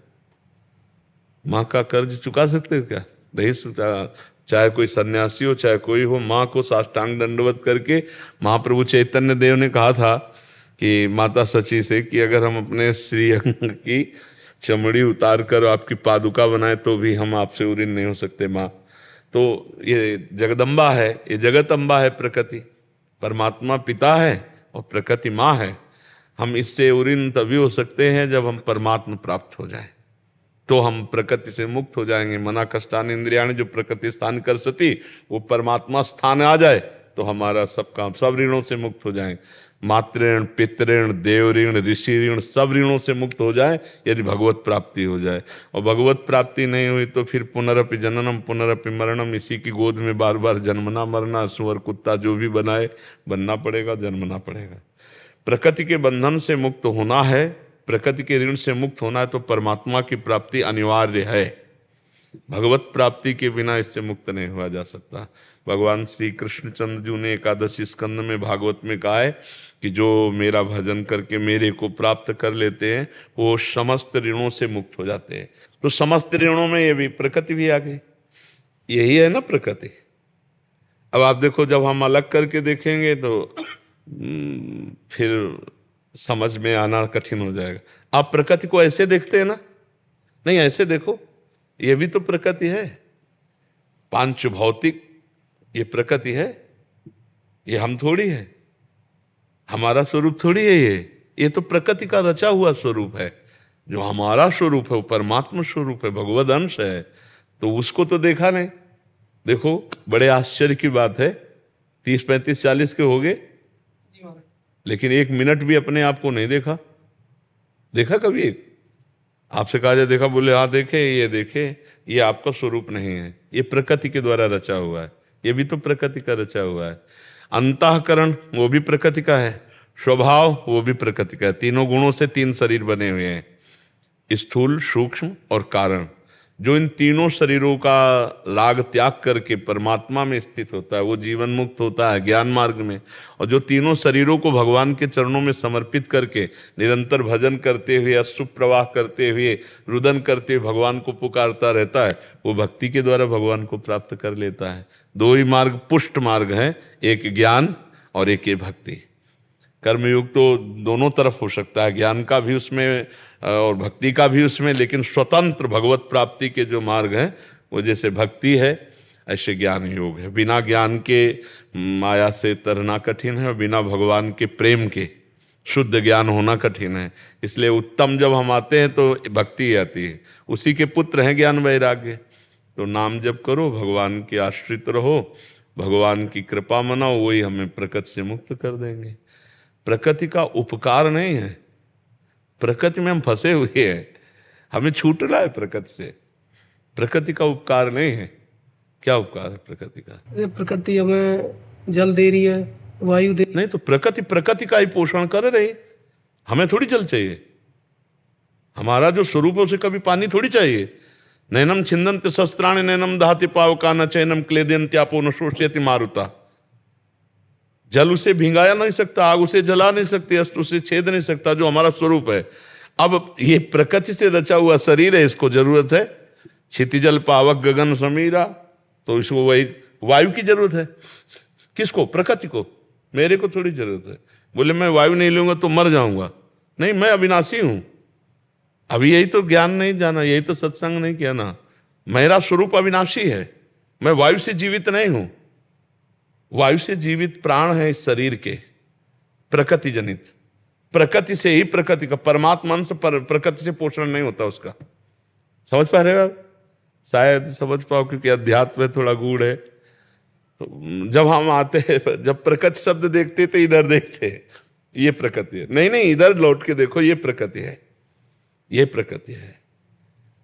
माँ का कर्ज चुका सकते हो क्या? नहीं चुका। चाहे कोई सन्यासी हो, चाहे कोई हो, माँ को साष्टांग दंडवत करके महाप्रभु चैतन्य देव ने कहा था कि माता सची से कि अगर हम अपने श्रीअंग की चमड़ी उतार कर आपकी पादुका बनाए तो भी हम आपसे उऋण नहीं हो सकते माँ। तो ये जगदम्बा है, ये जगत अम्बा है प्रकृति। परमात्मा पिता है और प्रकृति माँ है। हम इससे उऋण तभी हो सकते हैं जब हम परमात्मा प्राप्त हो जाएं, तो हम प्रकृति से मुक्त हो जाएंगे। मना कष्टान इंद्रियाण, जो प्रकृति स्थान कर सती वो परमात्मा स्थान आ जाए तो हमारा सब काम, सब ऋणों से मुक्त हो जाएंगे। मातृण, पितृण, देव ऋण, ऋषि ऋण, सब ऋणों से मुक्त हो जाए यदि भगवत प्राप्ति हो जाए। और भगवत प्राप्ति नहीं हुई तो फिर पुनरपि जननम पुनरपि मरणम, इसी की गोद में बार बार जन्मना मरना, सुअर कुत्ता जो भी बनाए बनना पड़ेगा, जन्मना पड़ेगा। प्रकृति के बंधन से मुक्त होना है, प्रकृति के ऋण से मुक्त होना है तो परमात्मा की प्राप्ति अनिवार्य है। भगवत प्राप्ति के बिना इससे मुक्त नहीं हुआ जा सकता। भगवान श्री कृष्णचंद्र जी ने एकादशी स्कंद में भागवत में कहा है कि जो मेरा भजन करके मेरे को प्राप्त कर लेते हैं वो समस्त ऋणों से मुक्त हो जाते हैं। तो समस्त ऋणों में ये भी प्रकृति भी आ गई, यही है ना प्रकृति। अब आप देखो, जब हम अलग करके देखेंगे तो फिर समझ में आना कठिन हो जाएगा। आप प्रकृति को ऐसे देखते हैं ना? नहीं, ऐसे देखो, ये भी तो प्रकृति है। पांच भौतिक ये प्रकृति है, ये हम थोड़ी है, हमारा स्वरूप थोड़ी है। ये तो प्रकृति का रचा हुआ स्वरूप है। जो हमारा स्वरूप है वो परमात्मा स्वरूप है, भगवद अंश है। तो उसको तो देखा नहीं। देखो, बड़े आश्चर्य की बात है, 30, 35, 40 के हो गए लेकिन एक मिनट भी अपने आप को नहीं देखा। देखा कभी? एक आपसे कहा जाए देखा, बोले हाँ देखे, ये आपका स्वरूप नहीं है, ये प्रकृति के द्वारा रचा हुआ है। ये भी तो प्रकृति का रचा हुआ है। अंतःकरण वो भी प्रकृति का है, स्वभाव वो भी प्रकृति का है। तीनों गुणों से 3 शरीर बने हुए हैं, स्थूल, सूक्ष्म और कारण। जो इन तीनों शरीरों का लाग त्याग करके परमात्मा में स्थित होता है वो जीवन मुक्त होता है ज्ञान मार्ग में। और जो तीनों शरीरों को भगवान के चरणों में समर्पित करके निरंतर भजन करते हुए, अश्रु प्रवाह करते हुए, रुदन करते हुए भगवान को पुकारता रहता है, वो भक्ति के द्वारा भगवान को प्राप्त कर लेता है। 2 ही मार्ग पुष्ट मार्ग हैं, एक ज्ञान और एक भक्ति। कर्मयुग तो दोनों तरफ हो सकता है, ज्ञान का भी उसमें और भक्ति का भी उसमें, लेकिन स्वतंत्र भगवत प्राप्ति के जो मार्ग हैं वो जैसे भक्ति है ऐसे ज्ञान योग है। बिना ज्ञान के माया से तरना कठिन है और बिना भगवान के प्रेम के शुद्ध ज्ञान होना कठिन है। इसलिए उत्तम जब हम आते हैं तो भक्ति आती है, उसी के पुत्र हैं ज्ञान वैराग्य। तो नाम जप करो, भगवान के आश्रित रहो, भगवान की कृपा मनाओ, वही हमें प्रकृति से मुक्त कर देंगे। प्रकृति का उपकार नहीं है, प्रकृति में हम फंसे हुए हैं, हमें छूटना है प्रकृति से। प्रकृति का उपकार नहीं है। क्या उपकार है प्रकृति का? प्रकृति हमें जल दे रही है, वायु दे नहीं, तो प्रकृति का ही पोषण कर रही। हमें थोड़ी जल चाहिए, हमारा जो स्वरूप है उसे कभी पानी थोड़ी चाहिए। नैनम छिंदंत शस्त्राणि नैनम दहति पावका न चैनम क्लेदयन्त्यापो न शोष्यति मारुता। जल उसे भिंगाया नहीं सकता, आग उसे जला नहीं सकती, अस्त्र उसे छेद नहीं सकता, जो हमारा स्वरूप है। अब ये प्रकृति से रचा हुआ शरीर है, इसको जरूरत है क्षितिजल पावक गगन समीरा, तो इसको वही वायु की जरूरत है। किसको? प्रकृति को। मेरे को थोड़ी जरूरत है। बोले मैं वायु नहीं लूंगा तो मर जाऊंगा, नहीं, मैं अविनाशी हूं। अभी यही तो ज्ञान नहीं जाना, यही तो सत्संग नहीं किया ना। मेरा स्वरूप अविनाशी है, मैं वायु से जीवित नहीं हूं। वायु से जीवित प्राण है इस शरीर के, प्रकृति जनित। प्रकृति से ही प्रकृति का, परमात्मा अंश प्रकृति से पोषण नहीं होता उसका। समझ पा रहे हो आप? शायद समझ पाओ, क्योंकि अध्यात्म थोड़ा गूढ़ है। तो जब हम आते हैं, जब प्रकृति शब्द देखते तो इधर देखते हैं, ये प्रकृति है। नहीं, इधर लौट के देखो, ये प्रकृति है, ये प्रकृति है।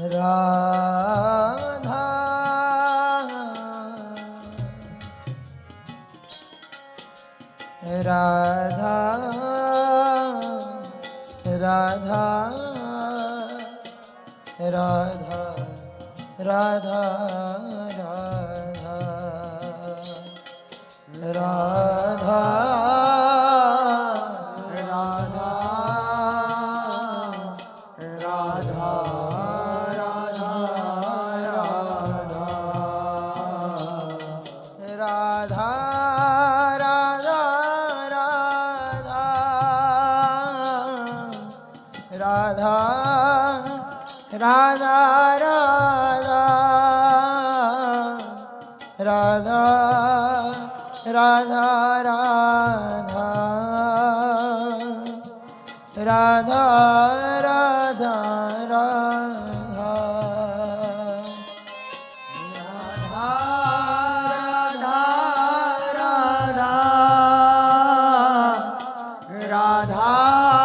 राधा राधा राधा राधा राधा राधा राधा राधा राधा राधा राधा राधा राधा राधा राधा राधा राधा राधा